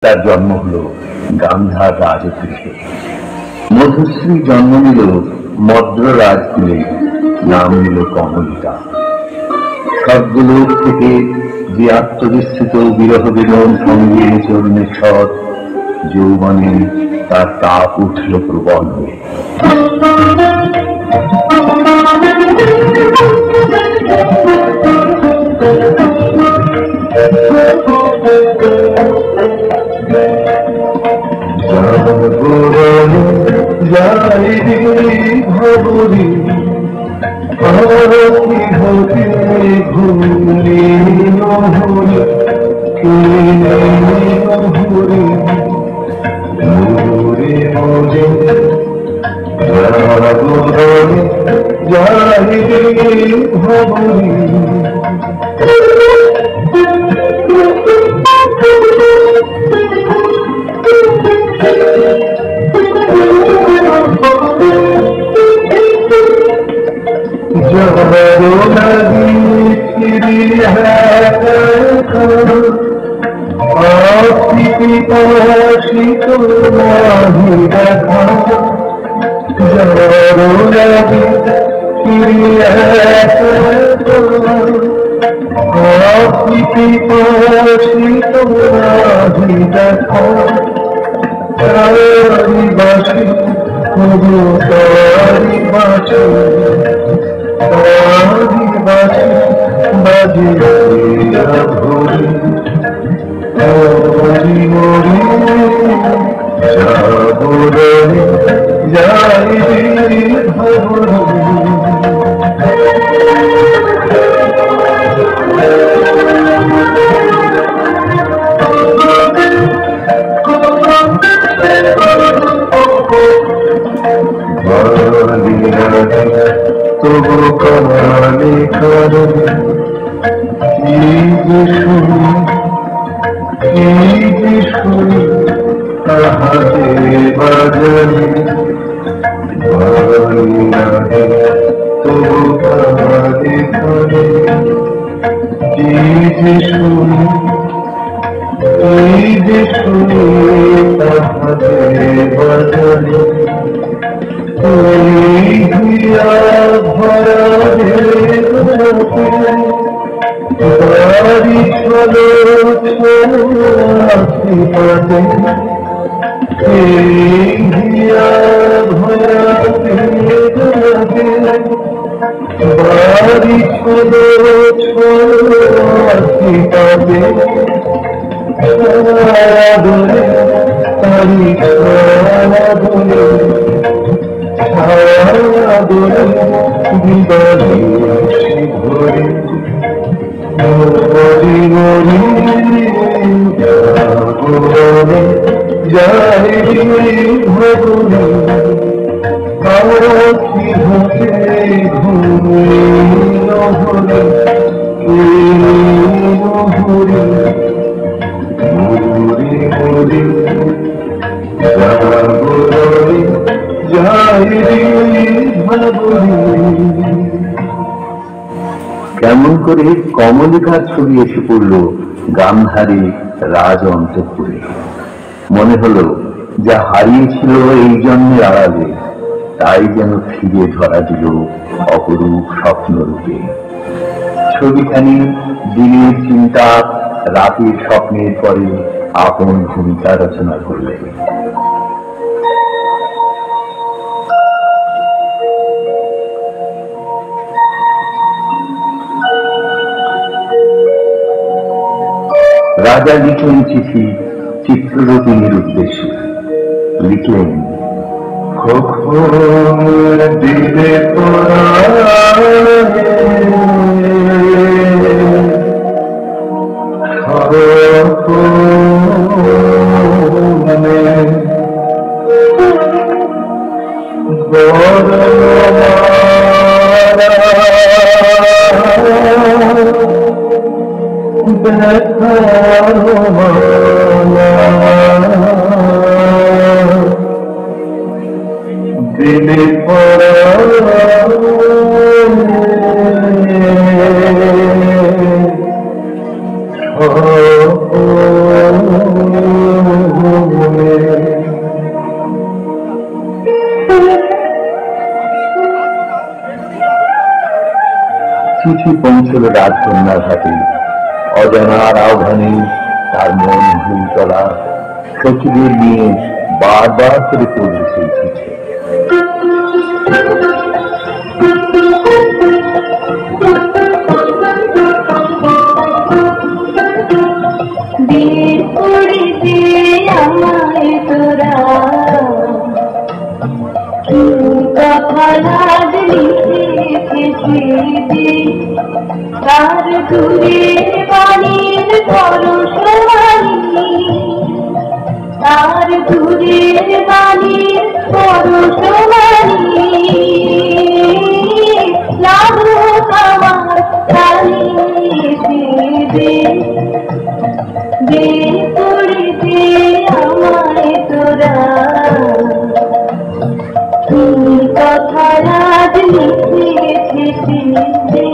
তার জন্ম হল গান্ধার রাজগৃহে। মধুশ্রী জন্ম নিল মদ্র রাজকুলে, নাম নিল কমলিকা। স্বর্গলোক থেকে যে আত্মবিস্তৃত বিরহ বেদন সঙ্গে চরণে সৎ যৌবনে তার তাপ উঠল প্রবল হয়ে। ভবরি হতে ঘুরে নহরি নহরি মোরে মোরে জাগরণে যাইবে ভবরি। কেমন করে কমলিকার ছবি এসে পড়ল গান্ধারী রাজ অন্তঃপুরে। মনে হলো যা হারিয়েছিল এই জন্মের আড়ালে তাই যেন ফিরে ধরা দিল অপরূপ স্বপ্নরূপে। ছবিখানি দিনের চিন্তা, রাতের স্বপ্নের পরে আপন ভূমিকা রচনা করলেন। রাজা লিখলেন চিঠি চিত্ররূপিণীর উদ্দেশ্যে। লিখলেন, দিলে দিলে পরা চিঠি পৌঁছল রাজকন্যার হাতে। অজানার আহ্বানে তার মন ভুল চলা সখীদের নিয়ে বারবার করে পড়ল সেই চিঠি। তার দূরের বাণীর পরশবাণী, তার দূরের বাণীর পরশবাণী লাগুক আমার প্রাণে দে দে পড়ে দে আমায় তোরা কি কথা রাজ লিখেছে দে।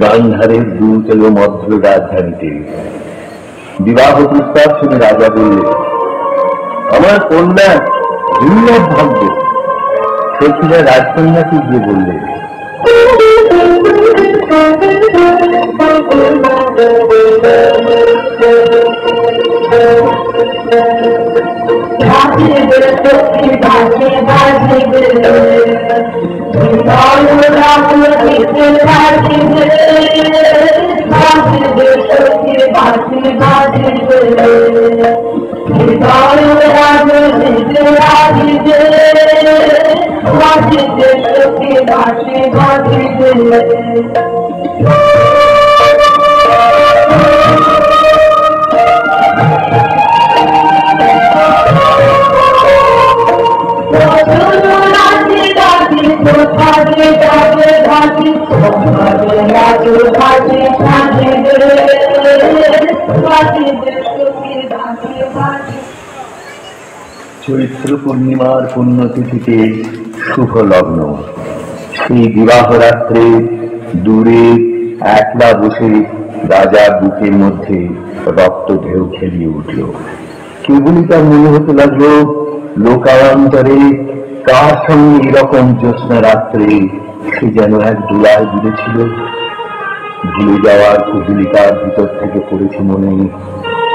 গান্ধারের দূত এলো মধ্য রাজধানীতে। বিবাহ প্রস্তাব শুনে রাজা বললেন, আমার কন্যা দুর্লভ ভাগ্য। সখীরা রাজকন্যাকে গিয়ে বললেন, চৈত্র পূর্ণিমার পুণ্যতিথিতে শুভ লগ্ন। সেই বিবাহ রাত্রে দূরে একলা বসে রাজার বুকের মধ্যে রক্ত ঢেউ খেলিয়ে উঠল। কেবলই তার মনে হতে লাগলো, লোকান্তরে কার সঙ্গে এরকম জ্যোৎস্না রাত্রে সে যেন এক দোলায় দুলেছিল। ভুলে যাওয়ার কুজুলিকার ভিতর থেকে পড়েছে মনে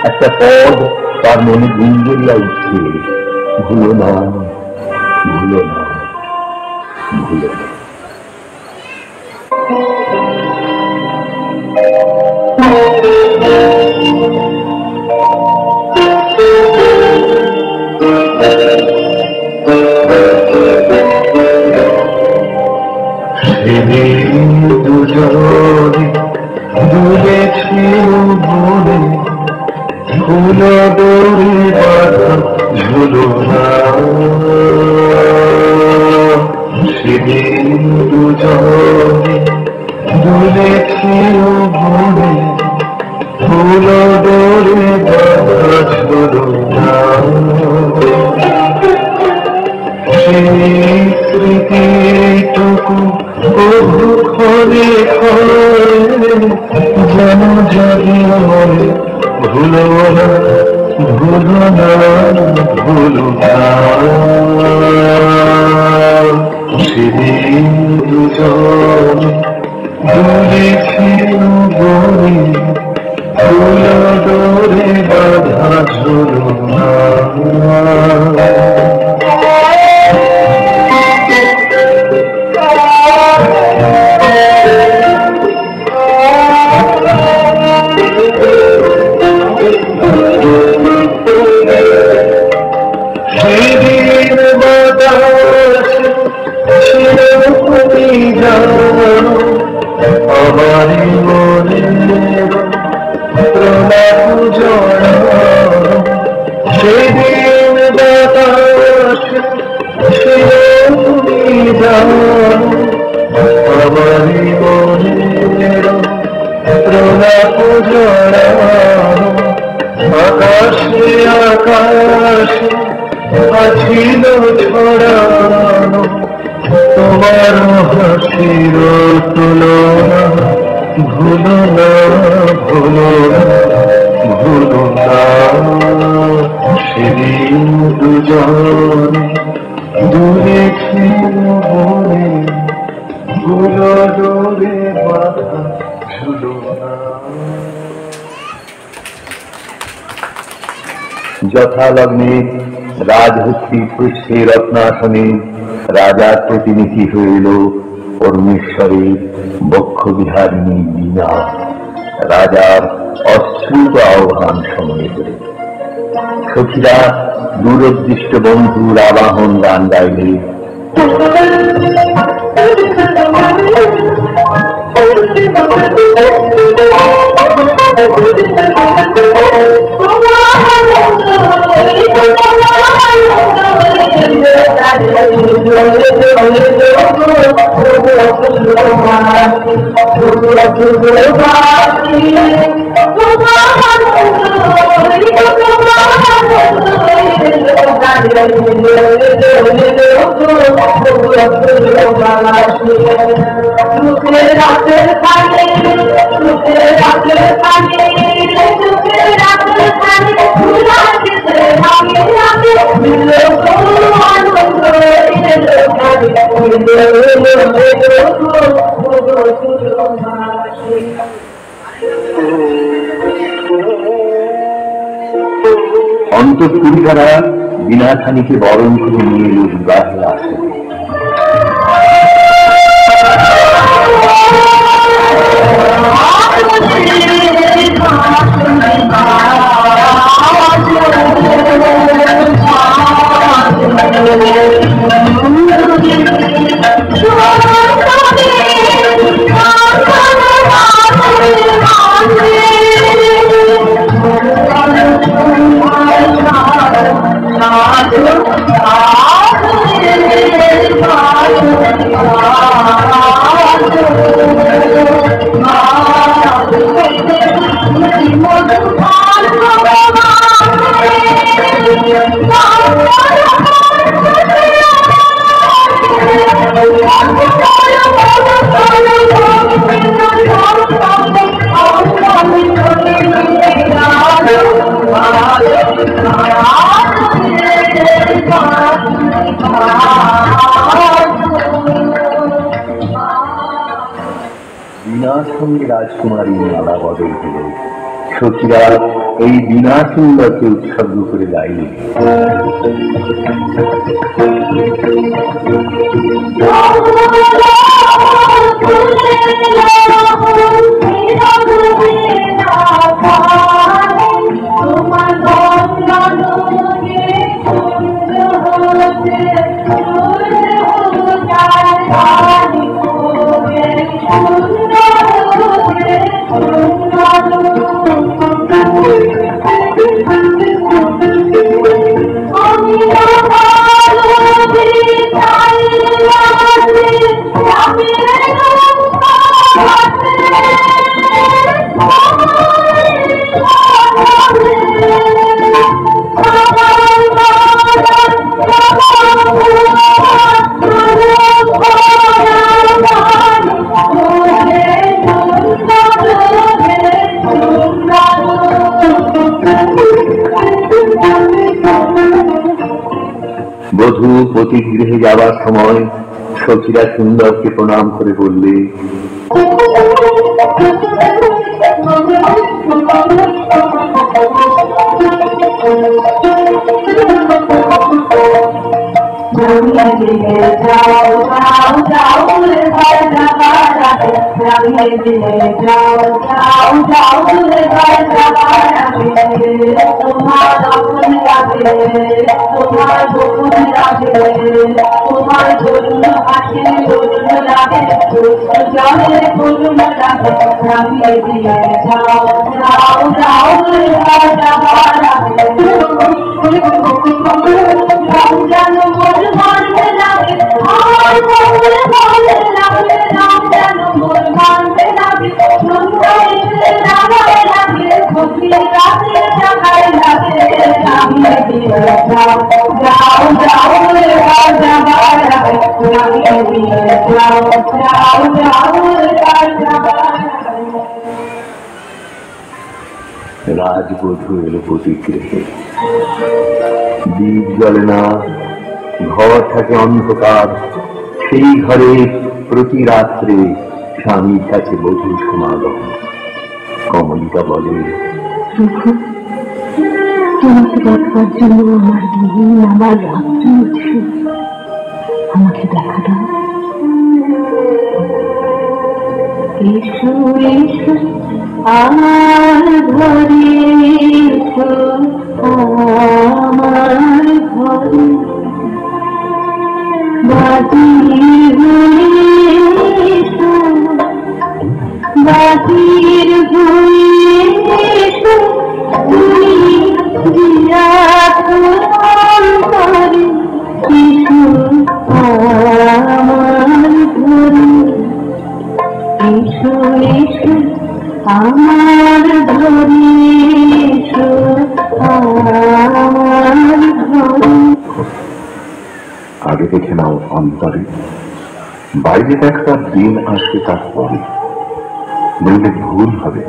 একটা পদ, তার মনে গুঞ্জরিয়া উঠছে, ভুলো না, ভুলো না, ভুলো না। দুজনে দুলেছিল মনে ফুল দড়ি বাঁধা ঝুলনা সেদিন দুজনে দুলেছিল মনে ফুল দড়ি বাঁধা ঝুলনা সেই স্মৃতিটুকু বহু ক্ষণে ক্ষণে যেন জাগিয়ে মনে ভুলো না ভুলো না ভুলো না সেদিন দুজনে দুলেছিল বনে ফুল ডোরে বাঁধা ঝুলনা সেদিন বাতাস ছিল তুমি জানো আমার মনের প্রলাপ জড়ানো সেদিন বাতাস ছিল তুমি জানো আমার মনের প্রলাপ জড়ানো আকাশে আকাশে আছিল ছড়ানো তোমার হাসির তুলনা ভুলো না ভুলো না ভুলো না সেদিন দুজনে দূরে ছিল বনে ভুলো ডোরে বাঁধা ঝুলনা যথালগ্নে রাজভূতি পৃষ্ঠে রত্নাসনে রাজার প্রতিনিধি হইল পরমেশ্বরের বক্ষবিহারিণী বীণা রাজার অশ্রুত আহ্বান সময়ে করে সখীরা দূরদৃষ্ট বন্ধুর আবাহন গান গাইলে অন্তঃপুরিকারা বিনাখানিকে বরণ করে নিয়ে এলো বিবাহের আসে বীণার সঙ্গে রাজকুমারী মালা বদল হল সখীরা এই বীণা সুন্দরকে উৎসর্গ করে গাইলে Oh, বধূ পতিগৃহে যাবার সময় সখীরা সুন্দরকে প্রণাম করে বললে, রাজবধূ এলো পতিগৃহে। দীপ জ্বলে না, ঘর থাকে অন্ধকার। সেই ঘরে প্রতি রাত্রে স্বামীর কাছে বধূ সমাগম। কমলিকা বলে, তোমাকে দেখবার জন্য আমার দিন আমার রাত্রি উঠছে, আমাকে দেখা দাও। এসো এসো আমার ঘরে, এসো আমার ঘরে, বাজির হয়ে এসো, বাজির হয়ে এসো, তুমি দিয়া করে এসো আমার ঘরে, এসো এসো আমার ঘরে, এসো আমার ঘরে। আগে দেখে নাও অন্তরে, বাইরে দেখবার দিন আসবে তারপরে, নইলে ভুল হবে,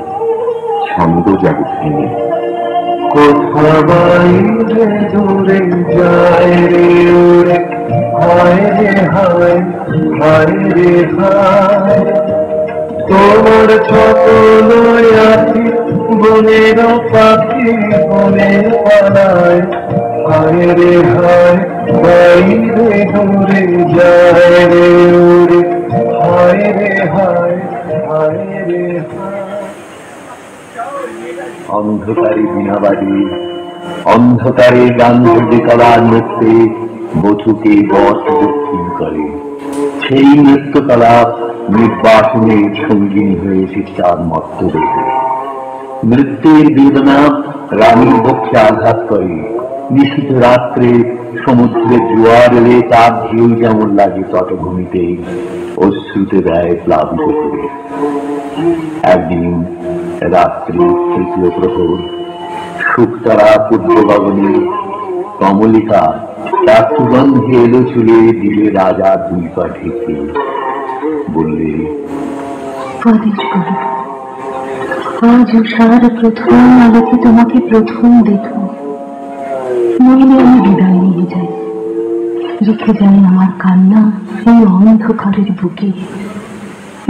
ছন্দ যাবে ভেঙে। কোথা বাইরে দূরে যায় রে ওরে, হায় রে হায়, হায় রে হায়, তোমার ছোট আছি বনের পাখি বনের পালায়, হায় রে হায়, বাইরে দূরে যায় রে ওরে, হায় রে হায়, হায় রে হায়। অন্ধকারে বীণাবাদী, অন্ধকারে গান্ধী কলার নৃত্যে বধূকে বর দক্ষিণ করে। সেই নৃত্যকলা নির্বাসনের সঙ্গিনী হয়েছে চার মত্ত দেহে। নৃত্যের বেদনা রানীর বক্ষে আঘাত করে। নিশীথ রাত্রে সমুদ্রে জোয়ার এলে তার ঢেউ যেমন লাগে তটভূমিতে, অশ্রুতে দেয় প্লাবিত করে। একদিন রাত্রি তৃতীয় প্রহর, শুকতারা পূর্ব গগনে, কমলিকা তার সুগন্ধে এলো চুলে দিলে রাজা দুই পা ঢেকে, বললে, আজ উষার প্রথম আলোকে তোমাকে প্রথম দেখো, নইলে আমি বিদায় নিয়ে যাই, রেখে যাই আমার কান্না এই অন্ধকারের বুকে।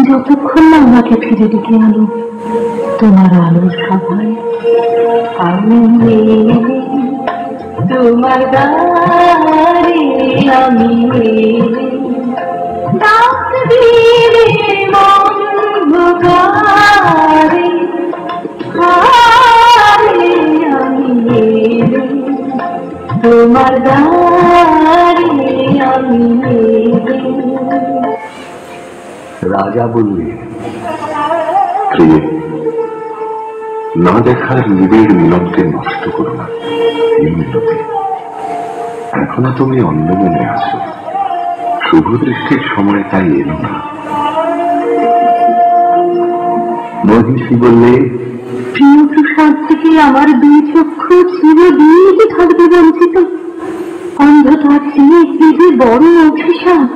যতক্ষণ না আমাকে ফিরে ডেকে আলো তোমার আলোর সভায়, আমি তোমার দ্বারে, আমি ডাক দিলে মন অন্ধকারে হারে আমি এলে, তোমার দ্বারে আমি এলে। রাজা বললে, প্রিয়, না দেখার নিবিড় মিলনকে নষ্ট করো না। এই মিলতে এখনো তুমি অন্য মনে আছো, শুভ দৃষ্টির সময় তাই এলো না। মহিষী বললে, প্রিয় প্রসাদ থেকে আমার দুই চক্ষু চিরদিন কি থাকবে বঞ্চিত? অন্ধকার চেয়ে এই যে বড় অভিশাপ।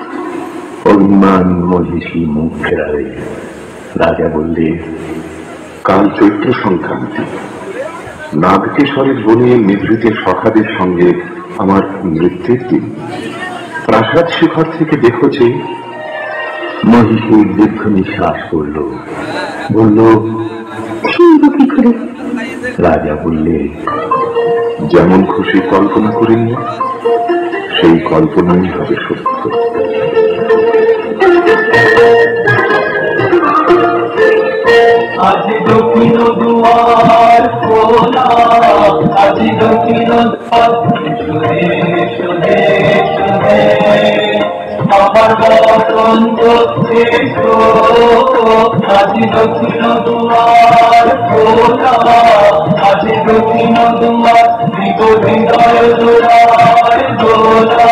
অভিমান মহিষী মুখ ফেরালে। রাজা বললে, কাল চৈত্র সংক্রান্তি, নাগকেশ্বরের বনে নিভৃতের সখাদের সঙ্গে আমার মৃত্যুর দিন। প্রাসাদ শিখর থেকে দেখো যে। মহিষী দীর্ঘ নিঃশ্বাস করল, বলল, কি করে? রাজা বললে, যেমন খুশি কল্পনা করে নিও, সেই কল্পনাই হবে সত্য। আজি দক্ষিণ দুয়ার খোলা, আজি দক্ষিণ দুয়ার, শুনে শুনে শুনে আমার বসন্ত এসো। আজি দক্ষিণ দুয়ার খোলা, আজি দক্ষিণ দুয়ার, হৃদয় দোলার দোলা।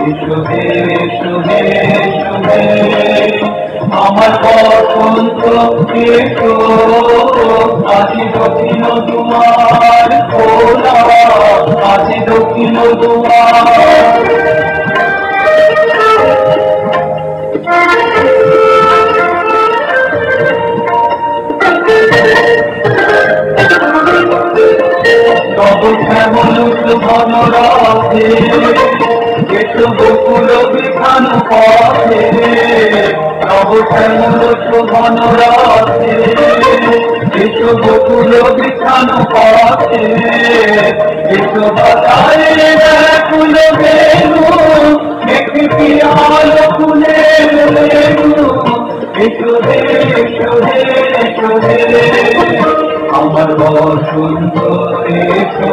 এসো এসো এসো আমার বসন্ত এসো। আজি দক্ষিণ দুয়ার খোলা, আজি দক্ষিণ দুয়ার। তব কেমন ঘন রাতে, এসো বকুল বিধান পথে। তব কেমন ঘন রাতে, এসো বকুল বিধান পথে। এসো বাজারে ফুল বেলু, একটি পিয়াল ফুলের লেবু। এসো রে এসো রে এসো রে আমার বসন্ত এসো।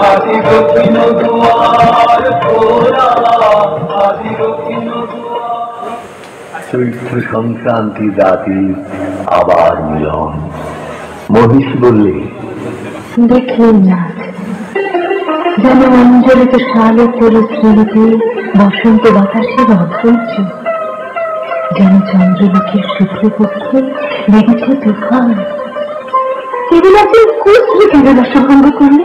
আজি দক্ষিণ দুয়ার খোলা, আজি দক্ষিণ দুয়ার। চৈত্র সংক্রান্তি রাতে আবার মিলন। মহিষী বললে, দেখলেন না যেন অঞ্জলিত শালে পরিশ্রমীতে বসন্ত বাতাসের অধৈর্য, যেন চন্দ্রলোকের শুক্লপক্ষে লেগেছে তুফান। এগুলোকে কুশ্রী কেরালা সভঙ্গ করলে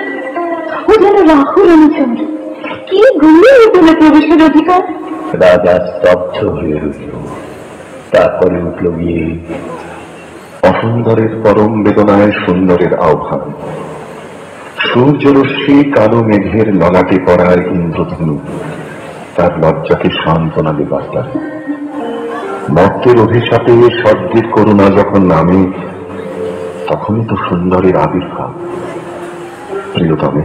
ও যেন রাহুল অনুচর, কি গুণে পেলে প্রবেশের অধিকার। রাজা স্তব্ধ হয়ে রইল। তারপরে উঠল গিয়ে, অসুন্দরের পরম বেদনায় সুন্দরের আহ্বান। সূর্যরশ্মি কালো মেঘের ললাটে পড়ার ইন্দ্রধনু তার লজ্জাকে সান্ত্বনা দেবার দ্বারা। মর্তের অভিশাপে স্বর্গের করুণা যখন নামে, তখনই তো সুন্দরের আবির্ভাব। প্রিয়তমে,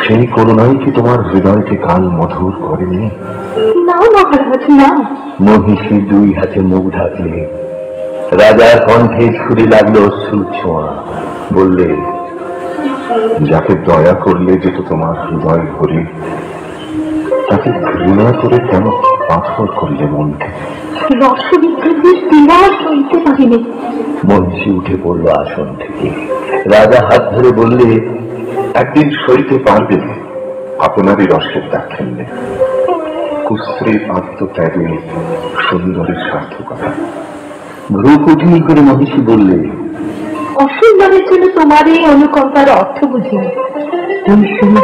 সেই করুণাই কি তোমার হৃদয়কে কাল মধুর করেনি? না মহারাজ না। মহিষী দুই হাতে মুখ ঢাকলে। রাজার কণ্ঠে ছুরি লাগলো অশ্রুর ছোঁয়া। বললে, যাকে দয়া করলে যেত তোমার হৃদয় ভরে, তাকে ঘৃণা করে কেন পাথর করলে মনকে? রসবিদ্যুতের বিরাট হইতে পারিনি। মহিষী উঠে পড়ল আসন থেকে। রাজা হাত ধরে বললে, একদিন সইতে পারবে আপনারই রসের দাক্ষিণ্যে, কুশ্রীর আত্মত্যাগে সুন্দরের সার্থকতা। ভ্রু কুটিল করে মহিষী বললে, অসুন্দরের জন্য তোমার এই অনুকম্পার অর্থ বুঝিনি। ওই শুনে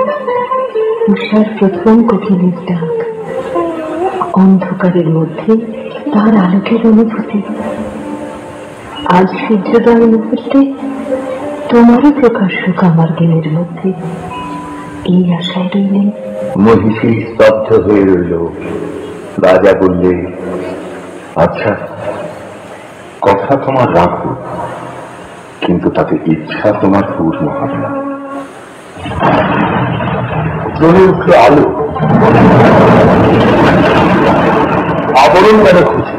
উষার প্রথম কোকিলের ডাক, অন্ধকারের মধ্যে তার আলোকের অনুভূতি। আজ সূর্যোদয় মুহূর্তে তোমারও প্রকাশ্য আমার জ্ঞানের মধ্যে, এই আশায় রইলেন। মহিষী স্তব্ধ হয়ে রইল। রাজা বললে, আচ্ছা, কথা তোমার রাখো, কিন্তু তাতে ইচ্ছা তোমার পূর্ণ হবে না। চলে উঠল আলো। আবরণ কেন খুঁজে?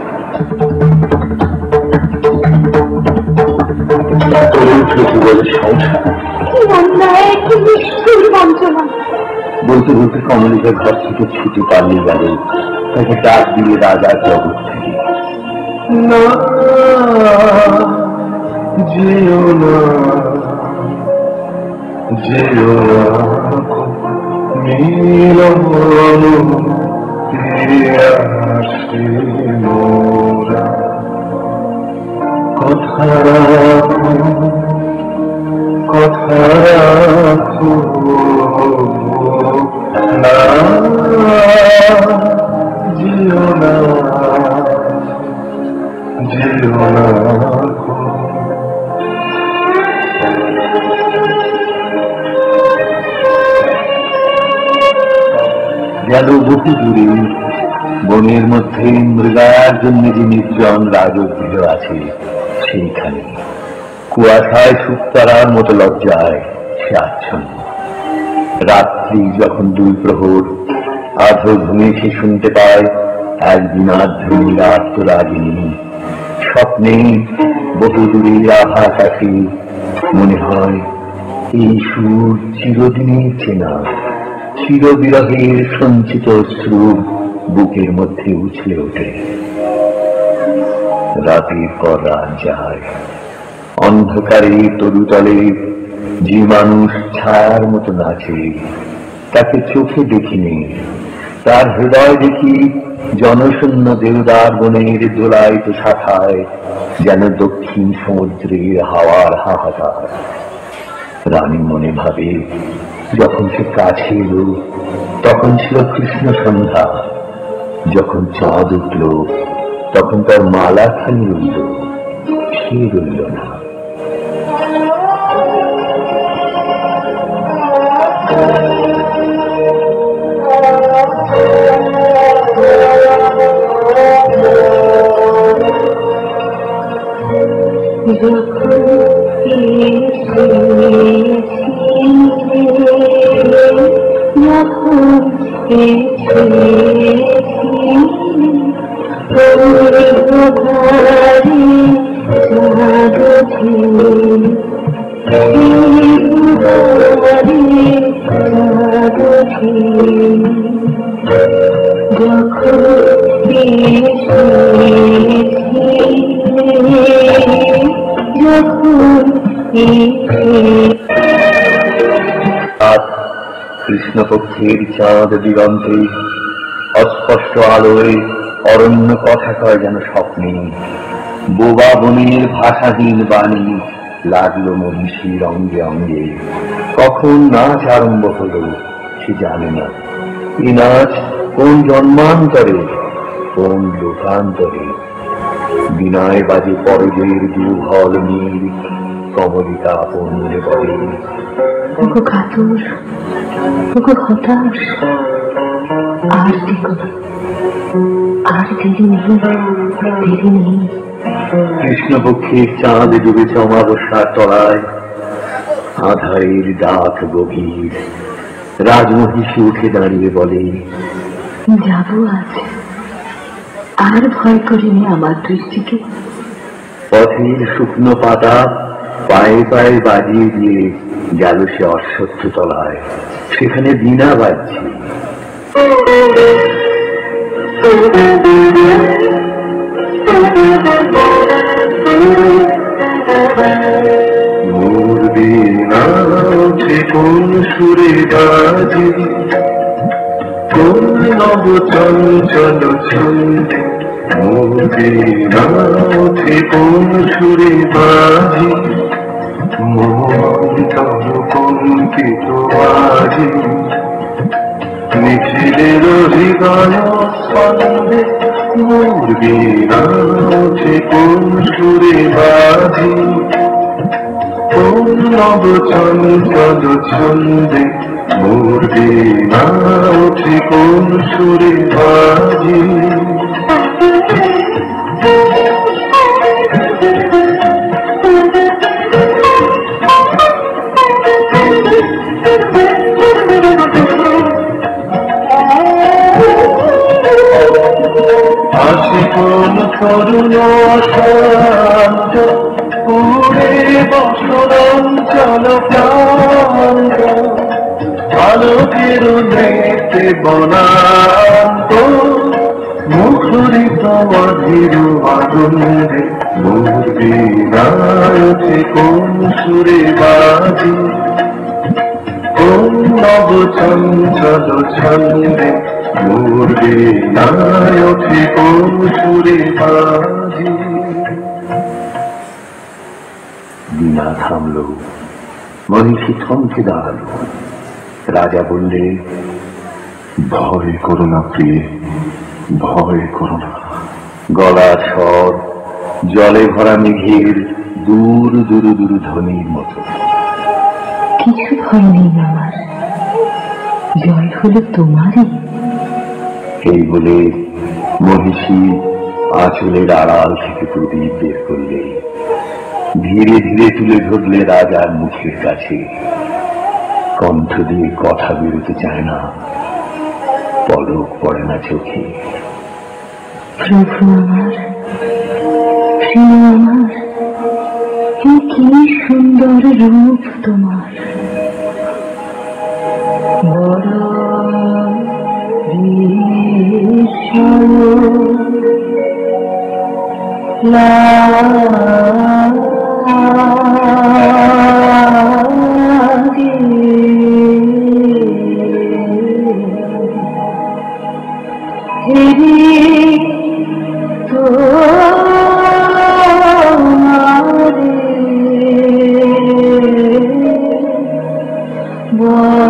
উঠল যুগলের সংসার। কি অন্যায়, কি নিষ্ঠুর বঞ্চনা! বলতে বলতে কমলিকা ঘর থেকে ছুটি পালিয়ে গেল। তাকে ডাক দিয়ে রাজা জগৎ থেকে, না যেও না, যেও না মিলন ফিরে আসে মোরা, কথা রাখো, কথা রাখো না, যেও না, যেও না। গেল বহু দূরে, বনের মধ্যে মৃগার জন্য যে নির্জন রাজগৃহ আছে সেইখানে কুয়াশায় সুপ্তারার মতো লজ্জায় সে আচ্ছন্ন। রাত্রি যখন 2 প্রহর আধো ঘুমে সে শুনতে পায় এক দিনাধ্বনির আত্মরাগিনী। স্বপ্নে বহু দূরে আভাস আসে, মনে হয় এই সুর চিরদিনের চেনা, চিরবিরহের সঞ্চিত অশ্রু বুকের মধ্যে উছলে ওঠে। রাতের পর রাত যায়, অন্ধকারে তরুতলে যে মানুষ ছায়ার মতো নাচে তাকে চোখে দেখিনি, তার হৃদয় দেখি জনশূন্য দেওদার বনের দোলায়িত শাখায়, যেন দক্ষিণ সমুদ্রের হাওয়ার হাহাকার। রানী মনে ভাবে, যখন সে কাছে এলো তখন ছিল কৃষ্ণ সন্ধ্যা, যখন চাঁদ উঠল তখন তার মালা খালি রইল, সে রইল না। কৃষ্ণপক্ষের চাঁদ দিগন্তে অস্পষ্ট আলোয় অরণ্য কথা কয় যেন স্বপ্নে। বোবা বনের ভাষাহীন বাণী লাগলো মনীষীর অঙ্গে অঙ্গে। কখন নাচ আরম্ভ হলো সে জানে না। এই নাচ কোন জন্মান্তরে, কোন লোকান্তরে। বিনয় বাজে পরজের দুর্বল নীল, কমলিকা আপন মনে বলে, ওগো কাতর, ওগো হতাশ, আর দেখো না, আর দেরি নেই, দেরি নেই। কৃষ্ণপক্ষের চাঁদ ডুবেছে অমাবস্যার তলায়, আধারের ডাক গভীর। রাজমহিষী উঠে দাঁড়িয়ে বলে, যাব আজ, আর ভয় করিনি আমার দৃষ্টিকে। পথের শুকনো পাতা পায়ে পায়ে বাজিয়ে দিয়ে গেল সে অশ্বত্থ তলায়, সেখানে বীণা বাজছে। মোর বীণা ওঠে কোন সুরে বাজে, কোন নব চঞ্চল ছন্দে। মোর বীণা ওঠে কোন সুরে বাজে, মন তব কম্পিত বাজে। নিখিলের হৃদয় স্পন্দে মোর বীণা ওঠে কোন সুরে বাজে, কোন নব চঞ্চল ছন্দে। মোর বীণা ওঠে কোন সুরে বাজে। আসে কোন করুণ শান্ত পুরে বসরা নেতে বনান্ত মুখরিত অধীর আনন্দে মোর বিনায়তে কোন সুরে বাজে কোন নব চঞ্চল ছন্দে মোর বিনায়তে কোন সুরে বাজে। বীণা থামল, মহিষী থমকে দাঁড়ালো। রাজা বললে, ভয় করো না প্রিয়ে, ভয় করো না। গলার স্বর জলে ভরা মেঘের দূর দূর দূর ধ্বনির মতো। কিছু ভয় নেই আমার, জয় হলো তোমারই। এই বলে মহিষী আঁচলের আড়াল থেকে প্রদীপ বের করলে, ধীরে ধীরে তুলে ধরলে রাজার মুখের কাছে। কণ্ঠ দিয়ে কথা বেরোতে চায় না, পলক পড়ে না চোখে। প্রভু আমার, প্রিয় আমার, কি সুন্দর রূপ তোমার। বড় বিস্ময় লাগে বড়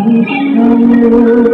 বিস্ময়